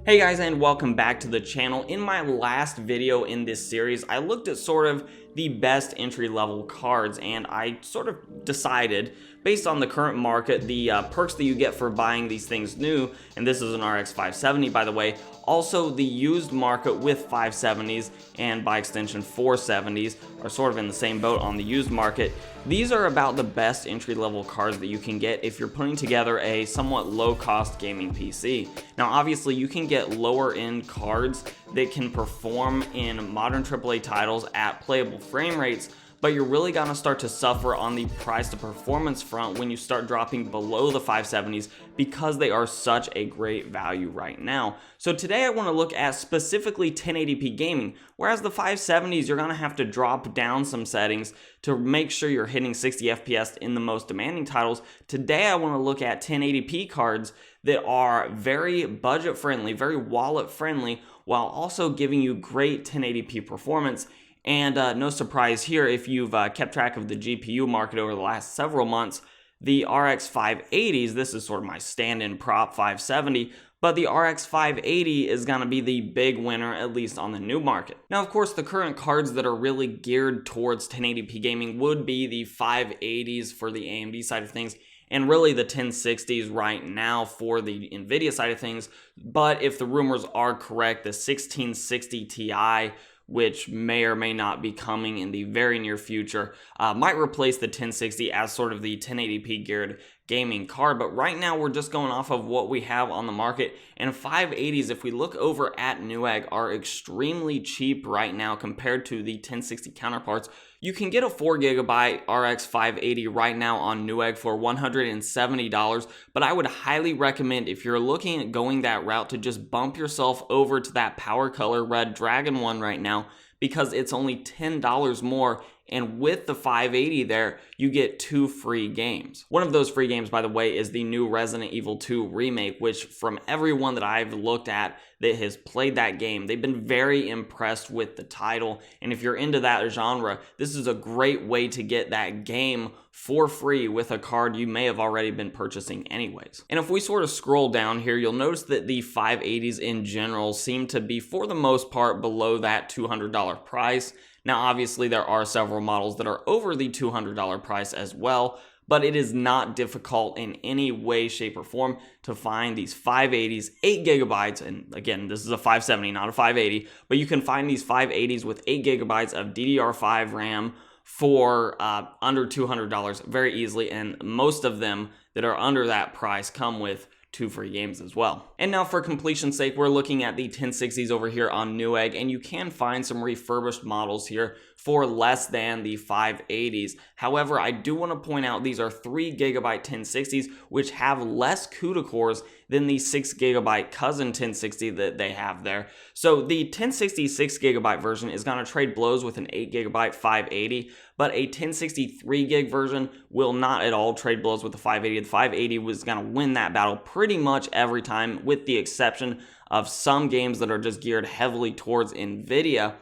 Hey guys, and welcome back to the channel. In my last video in this series, I looked at sort of the best entry-level cards, and I sort of decided, based on the current market, the perks that you get for buying these things new, and this is an RX 570 by the way, also the used market with 570s and by extension 470s are sort of in the same boat on the used market. These are about the best entry-level cards that you can get if you're putting together a somewhat low-cost gaming PC. Now obviously you can get lower end cards that can perform in modern AAA titles at playable frame rates, but you're really gonna start to suffer on the price to performance front when you start dropping below the 570s because they are such a great value right now. So today I want to look at specifically 1080p gaming, whereas the 570s you're gonna have to drop down some settings to make sure you're hitting 60 FPS in the most demanding titles. Today I want to look at 1080p cards that are very budget friendly, very wallet friendly, while also giving you great 1080p performance. And no surprise here, if you've kept track of the GPU market over the last several months, the RX 580s, this is sort of my stand-in prop 570, but the RX 580 is going to be the big winner, at least on the new market. Now, of course, the current cards that are really geared towards 1080p gaming would be the 580s for the AMD side of things, and really the 1060s right now for the NVIDIA side of things. But if the rumors are correct, the 1660 Ti, which may or may not be coming in the very near future, might replace the 1060 as sort of the 1080p geared gaming card. But right now we're just going off of what we have on the market, and 580s, if we look over at Newegg, are extremely cheap right now compared to the 1060 counterparts. You can get a 4GB RX 580 right now on Newegg for $170, but I would highly recommend, if you're looking at going that route, to just bump yourself over to that Power Color Red Dragon one right now, because it's only $10 more, and with the 580 there, you get 2 free games. One of those free games, by the way, is the new Resident Evil 2 remake, which from everyone that I've looked at that has played that game, they've been very impressed with the title, and if you're into that genre, this is a great way to get that game for free with a card you may have already been purchasing anyways. And if we sort of scroll down here, you'll notice that the 580s in general seem to be, for the most part, below that $200 price. Now, obviously, there are several models that are over the $200 price as well, but it is not difficult in any way, shape, or form to find these 580s, 8GB, and again, this is a 570, not a 580, but you can find these 580s with 8GB of DDR5 RAM for under $200 very easily, and most of them that are under that price come with 2 free games as well. And now for completion's sake, we're looking at the 1060s over here on Newegg, and you can find some refurbished models here for less than the 580s. However, I do want to point out these are 3GB 1060s, which have less CUDA cores than the 6GB cousin 1060 that they have there. So the 1060 6GB version is going to trade blows with an 8GB 580, but a 1063 gig version will not at all trade blows with the 580. The 580 was going to win that battle pretty much every time, with the exception of some games that are just geared heavily towards NVIDIA.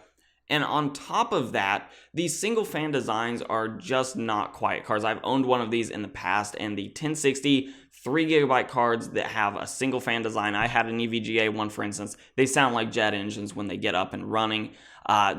And on top of that, these single fan designs are just not quiet cards. I've owned one of these in the past, and the 1060 3GB cards that have a single fan design, I had an EVGA one for instance, they sound like jet engines when they get up and running.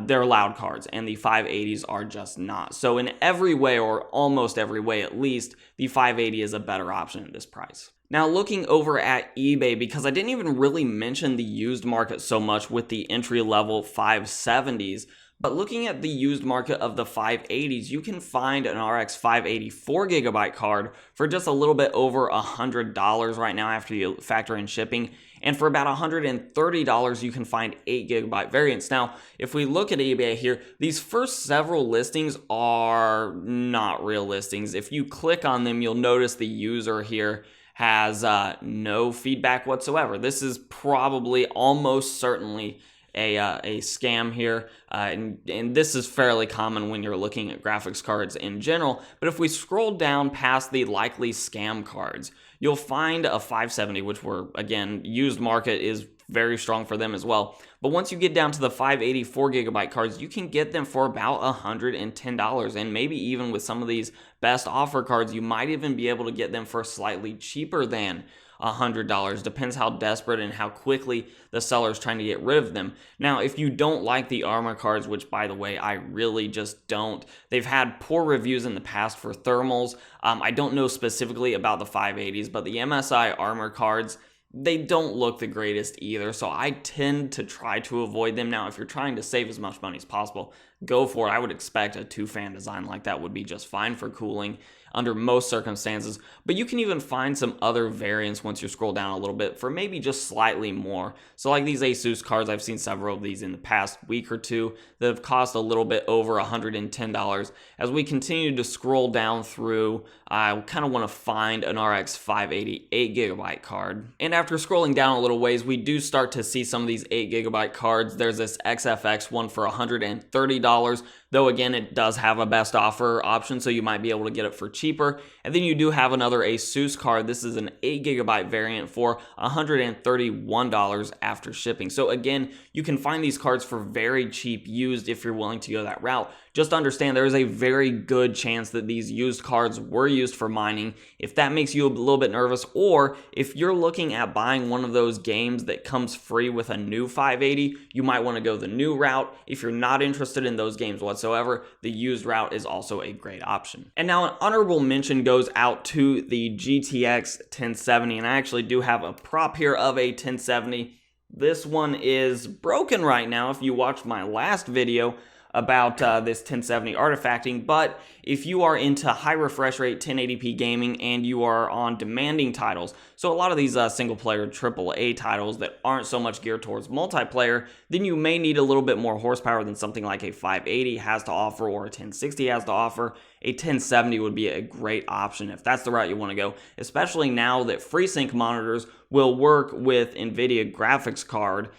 They're loud cards, and the 580s are just not. So in every way, or almost every way at least, the 580 is a better option at this price. Now looking over at eBay, because I didn't even really mention the used market so much with the entry-level 570s, but looking at the used market of the 580s, you can find an RX 580 4GB card for just a little bit over $100 right now after you factor in shipping. And for about $130, you can find 8GB variants. Now, if we look at eBay here, these first several listings are not real listings. If you click on them, you'll notice the user here has no feedback whatsoever. This is probably almost certainly a scam here, and this is fairly common when you're looking at graphics cards in general. But if we scroll down past the likely scam cards, you'll find a 570, which again, used market is very strong for them as well. But once you get down to the 580 4GB cards, you can get them for about $110, and maybe even with some of these best offer cards, you might even be able to get them for slightly cheaper than $100. Depends how desperate and how quickly the seller is trying to get rid of them. Now, if you don't like the armor cards, which by the way, I really just don't, they've had poor reviews in the past for thermals. I don't know specifically about the 580s, but the MSI armor cards, they don't look the greatest either, so I tend to try to avoid them. Now, if you're trying to save as much money as possible, go for it. I would expect a 2-fan design like that would be just fine for cooling under most circumstances, but you can even find some other variants once you scroll down a little bit for maybe just slightly more. So like these Asus cards, I've seen several of these in the past week or two that have cost a little bit over $110. As we continue to scroll down through, I kind of want to find an RX 580 8GB card. And after scrolling down a little ways, we do start to see some of these 8GB cards. There's this XFX one for $130. Though again, it does have a best offer option, so you might be able to get it for cheaper. And then you do have another Asus card. This is an 8GB variant for $131 after shipping. So again, you can find these cards for very cheap used if you're willing to go that route. Just understand there is a very good chance that these used cards were used for mining. If that makes you a little bit nervous, or if you're looking at buying one of those games that comes free with a new 580, you might want to go the new route. If you're not interested in those games whatsoever, the used route is also a great option. And now an honorable mention goes out to the GTX 1070, and I actually do have a prop here of a 1070. This one is broken right now if you watched my last video about this 1070 artifacting, but if you are into high refresh rate 1080p gaming and you are on demanding titles, so a lot of these single player AAA titles that aren't so much geared towards multiplayer, then you may need a little bit more horsepower than something like a 580 has to offer or a 1060 has to offer. A 1070 would be a great option if that's the route you want to go, especially now that FreeSync monitors will work with NVIDIA graphics card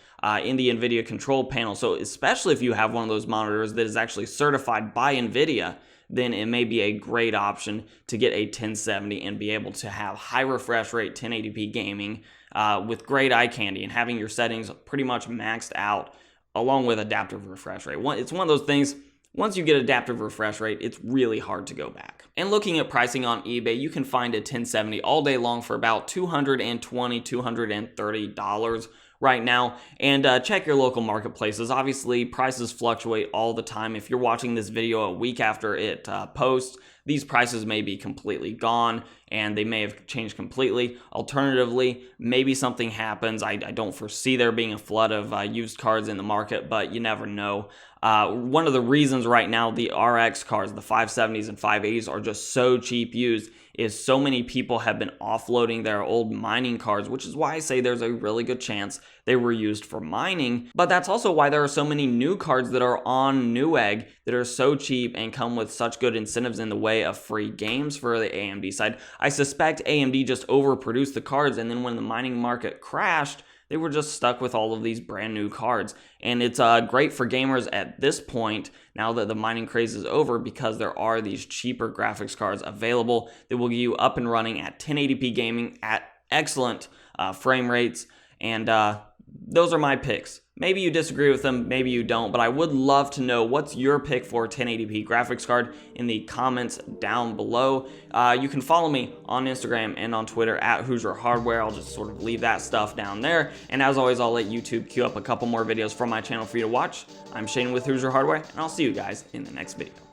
in the NVIDIA control panel. So especially if you have one of those monitors that is actually certified by NVIDIA, then it may be a great option to get a 1070 and be able to have high refresh rate 1080p gaming with great eye candy and having your settings pretty much maxed out along with adaptive refresh rate. It's one of those things, once you get adaptive refresh rate, it's really hard to go back. And looking at pricing on eBay, you can find a 1070 all day long for about $220, $230 right now, and check your local marketplaces. Obviously, prices fluctuate all the time. If you're watching this video a week after it posts, these prices may be completely gone and they may have changed completely. Alternatively, maybe something happens. I don't foresee there being a flood of used cards in the market, but you never know. One of the reasons right now the RX cards, the 570s and 580s, are just so cheap used is so many people have been offloading their old mining cards, which is why I say there's a really good chance they were used for mining. But that's also why there are so many new cards that are on Newegg that are so cheap and come with such good incentives in the way of free games for the AMD side. I suspect AMD just overproduced the cards, and then when the mining market crashed, they were just stuck with all of these brand new cards. And it's great for gamers at this point, now that the mining craze is over, because there are these cheaper graphics cards available that will get you up and running at 1080p gaming at excellent frame rates. And those are my picks. Maybe you disagree with them, maybe you don't, but I would love to know what's your pick for 1080p graphics card in the comments down below. You can follow me on Instagram and on Twitter at Hoosier Hardware. I'll just sort of leave that stuff down there. And as always, I'll let YouTube queue up a couple more videos from my channel for you to watch. I'm Shane with Hoosier Hardware, and I'll see you guys in the next video.